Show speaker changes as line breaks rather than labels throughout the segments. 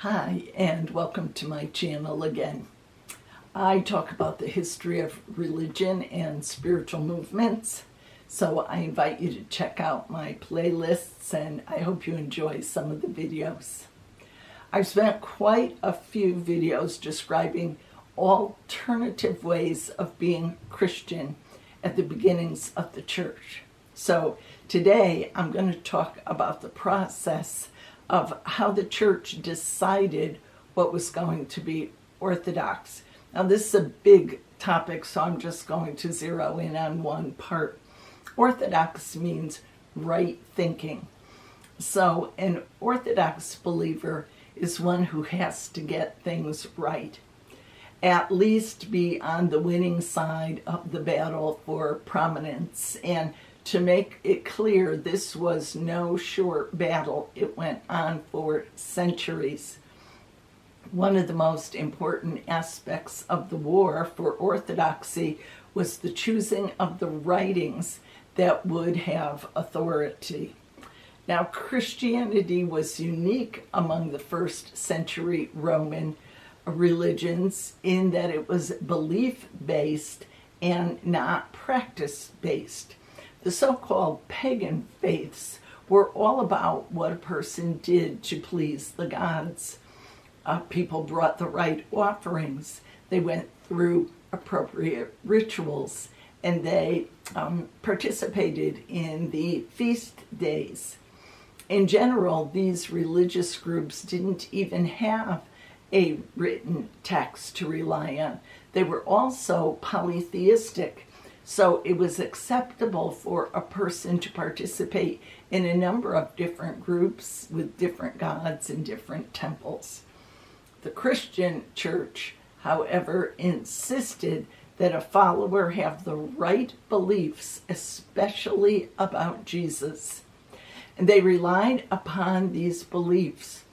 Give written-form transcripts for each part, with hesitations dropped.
Hi, and welcome to my channel again. I talk about the history of religion and spiritual movements, so I invite you to check out my playlists, and I hope you enjoy some of the videos. I've spent quite a few videos describing alternative ways of being Christian at the beginnings of the church. So today I'm going to talk about the process of how the church decided what was going to be Orthodox. Now this is a big topic, so I'm just going to zero in on one part. Orthodox means right thinking. So an Orthodox believer is one who has to get things right, at least be on the winning side of the battle for prominence. And to make it clear, this was no short battle. It went on for centuries. One of the most important aspects of the war for orthodoxy was the choosing of the writings that would have authority. Now, Christianity was unique among the first century Roman religions in that it was belief-based and not practice-based. The so-called pagan faiths were all about what a person did to please the gods. People brought the right offerings. They went through appropriate rituals, and they participated in the feast days. In general, these religious groups didn't even have a written text to rely on. They were also polytheistic. So it was acceptable for a person to participate in a number of different groups with different gods and different temples. The Christian church, however, insisted that a follower have the right beliefs, especially about Jesus. And they relied upon these beliefs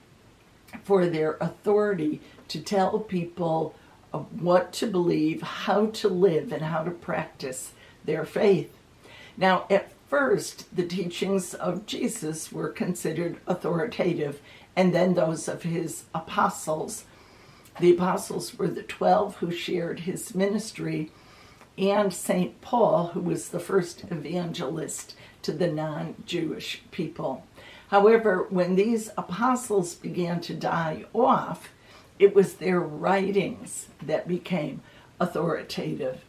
for their authority to tell people of what to believe, how to live, and how to practice their faith. Now, at first, the teachings of Jesus were considered authoritative, and then those of his apostles. The apostles were the 12 who shared his ministry, and St. Paul, who was the first evangelist to the non-Jewish people. However, when these apostles began to die off, it was their writings that became authoritative.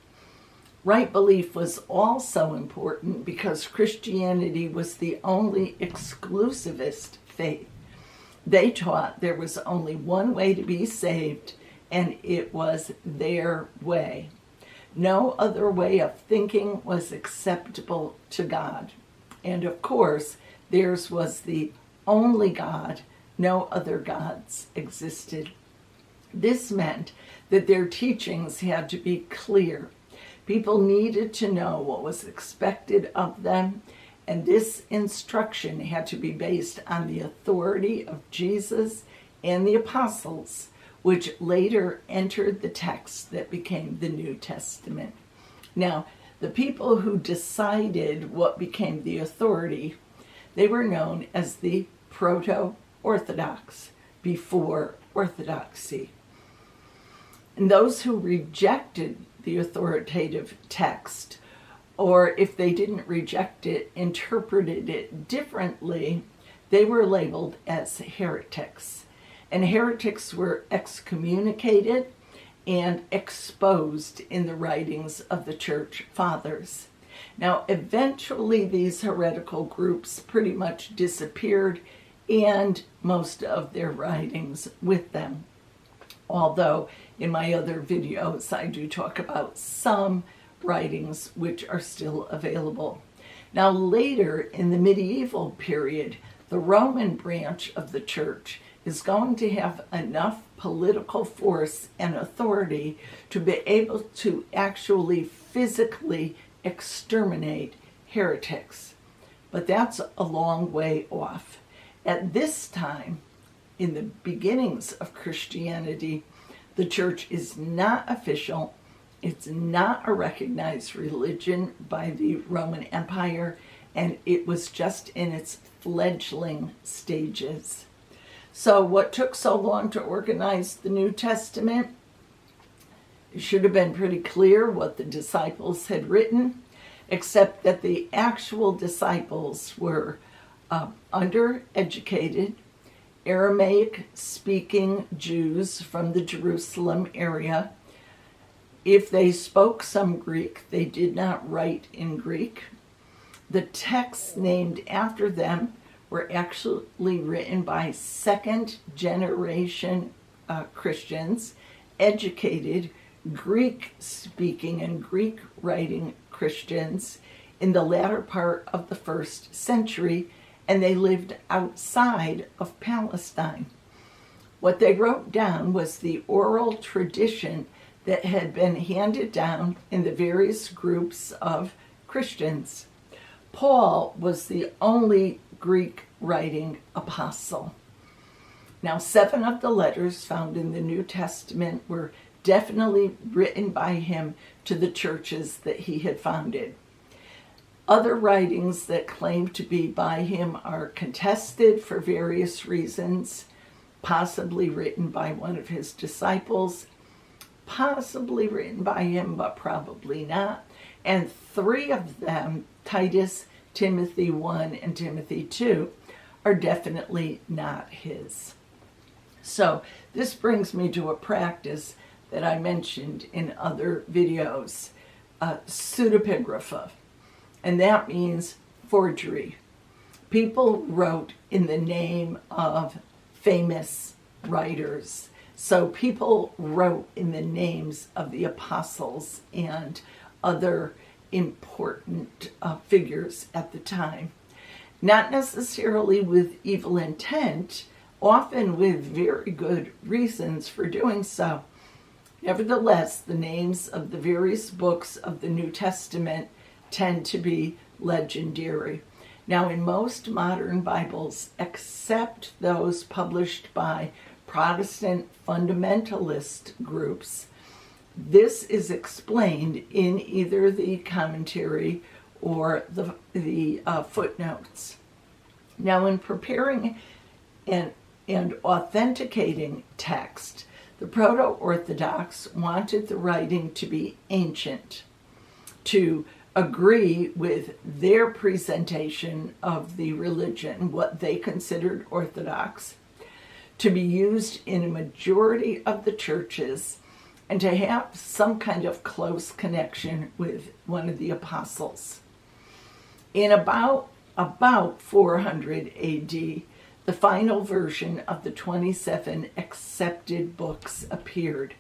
Right belief was also important because Christianity was the only exclusivist faith. They taught there was only one way to be saved, and it was their way. No other way of thinking was acceptable to God. And of course, theirs was the only God. No other gods existed. This meant that their teachings had to be clear. People needed to know what was expected of them, and this instruction had to be based on the authority of Jesus and the apostles, which later entered the text that became the New Testament. Now, the people who decided what became the authority, they were known as the Proto Orthodox, before Orthodoxy. And those who rejected the authoritative text, or if they didn't reject it, interpreted it differently, they were labeled as heretics. And heretics were excommunicated and exposed in the writings of the church fathers. Now, eventually these heretical groups pretty much disappeared, and most of their writings with them. Although in my other videos I do talk about some writings which are still available. Now later in the medieval period, the Roman branch of the church is going to have enough political force and authority to be able to actually physically exterminate heretics. But that's a long way off. At this time, in the beginnings of Christianity, the church is not official. It's not a recognized religion by the Roman Empire, and it was just in its fledgling stages. So what took so long to organize the New Testament? It should have been pretty clear what the disciples had written, except that the actual disciples were undereducated, Aramaic-speaking Jews from the Jerusalem area. If they spoke some Greek, they did not write in Greek. The texts named after them were actually written by second-generation Christians, educated, Greek-speaking and Greek-writing Christians in the latter part of the 1st century, and they lived outside of Palestine. What they wrote down was the oral tradition that had been handed down in the various groups of Christians. Paul was the only Greek-writing apostle. Now, 7 of the letters found in the New Testament were definitely written by him to the churches that he had founded. Other writings that claim to be by him are contested for various reasons, possibly written by one of his disciples, possibly written by him, but probably not. And 3 of them, Titus, Timothy 1, and Timothy 2, are definitely not his. So this brings me to a practice that I mentioned in other videos, pseudepigrapha, and that means forgery. People wrote in the name of famous writers. So people wrote in the names of the apostles and other important figures at the time. Not necessarily with evil intent, often with very good reasons for doing so. Nevertheless, the names of the various books of the New Testament tend to be legendary. Now, in most modern Bibles, except those published by Protestant fundamentalist groups, this is explained in either the commentary or the footnotes. Now, in preparing and authenticating text, the Proto Orthodox wanted the writing to be ancient, to agree with their presentation of the religion, what they considered orthodox, to be used in a majority of the churches, and to have some kind of close connection with one of the apostles. In about 400 AD, the final version of the 27 accepted books appeared.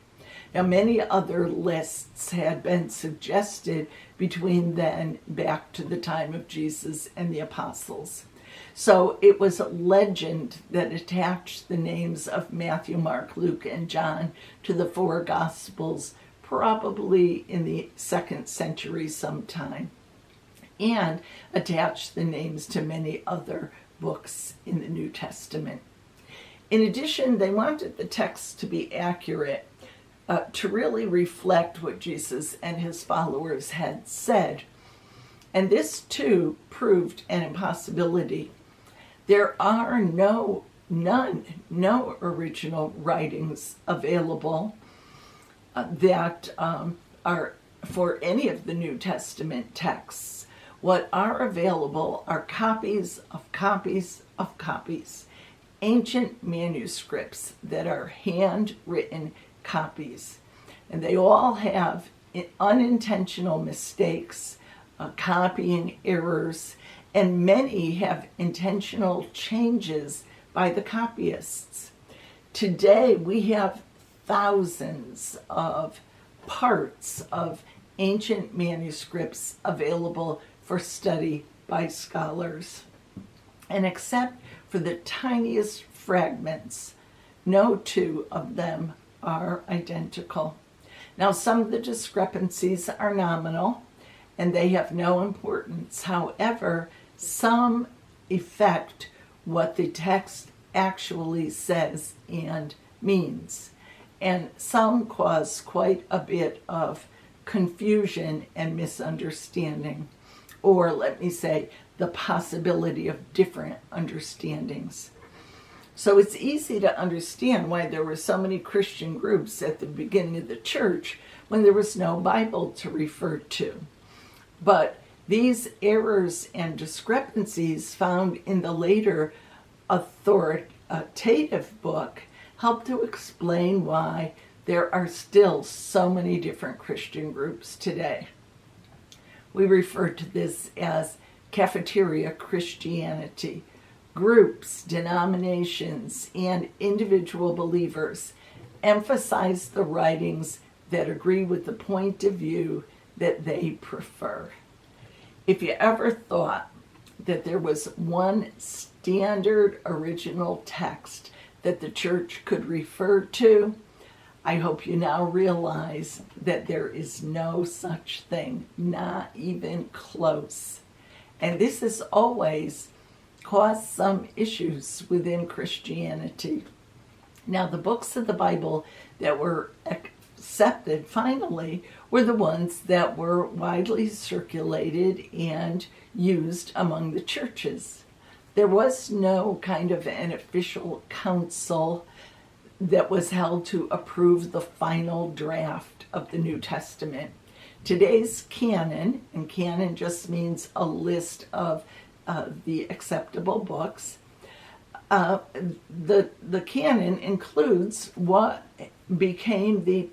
Now, many other lists had been suggested between then back to the time of Jesus and the apostles. So it was a legend that attached the names of Matthew, Mark, Luke, and John to the 4 Gospels, probably in the 2nd century sometime, and attached the names to many other books in the New Testament. In addition, they wanted the text to be accurate, to really reflect what Jesus and his followers had said. And this, too, proved an impossibility. There are no original writings available that are for any of the New Testament texts. What are available are copies of copies of copies, ancient manuscripts that are handwritten copies. And they all have unintentional mistakes, copying errors, and many have intentional changes by the copyists. Today we have thousands of parts of ancient manuscripts available for study by scholars. And except for the tiniest fragments, no 2 of them are identical. Now, some of the discrepancies are nominal, and they have no importance. However, some affect what the text actually says and means, and some cause quite a bit of confusion and misunderstanding, or let me say, the possibility of different understandings. So it's easy to understand why there were so many Christian groups at the beginning of the church when there was no Bible to refer to. But these errors and discrepancies found in the later authoritative book help to explain why there are still so many different Christian groups today. We refer to this as cafeteria Christianity. Groups, denominations, and individual believers emphasize the writings that agree with the point of view that they prefer. If you ever thought that there was one standard original text that the church could refer to, I hope you now realize that there is no such thing, not even close. And this has always caused some issues within Christianity. Now, the books of the Bible that were accepted finally were the ones that were widely circulated and used among the churches. There was no kind of an official council that was held to approve the final draft of the New Testament. Today's canon, and canon just means a list of the acceptable books, the canon includes what became the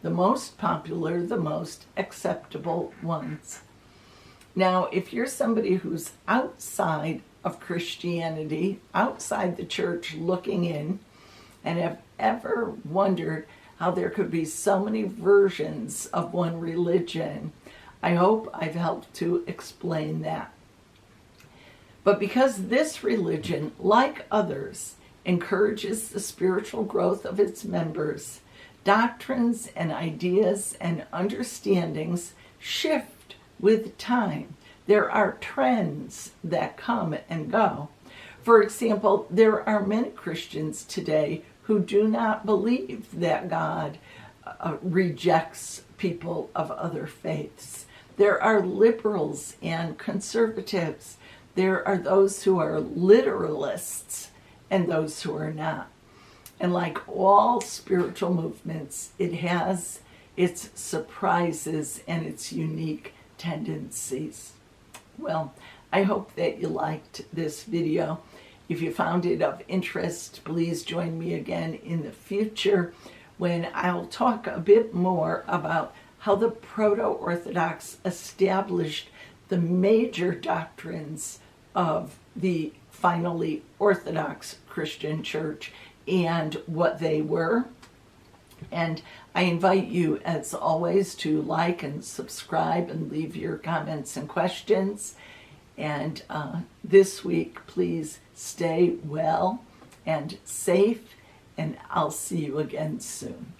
most popular, the most acceptable ones. Now, if you're somebody who's outside of Christianity, outside the church looking in, and have ever wondered how there could be so many versions of one religion, I hope I've helped to explain that. But because this religion, like others, encourages the spiritual growth of its members, doctrines and ideas and understandings shift with time. There are trends that come and go. For example, there are many Christians today who do not believe that God rejects people of other faiths. There are liberals and conservatives. There are those who are literalists and those who are not. And like all spiritual movements, it has its surprises and its unique tendencies. Well, I hope that you liked this video. If you found it of interest, please join me again in the future when I'll talk a bit more about how the Proto Orthodox established the major doctrines of the finally Orthodox Christian Church and what they were. And I invite you, as always, to like and subscribe and leave your comments and questions. And this week, please stay well and safe, and I'll see you again soon.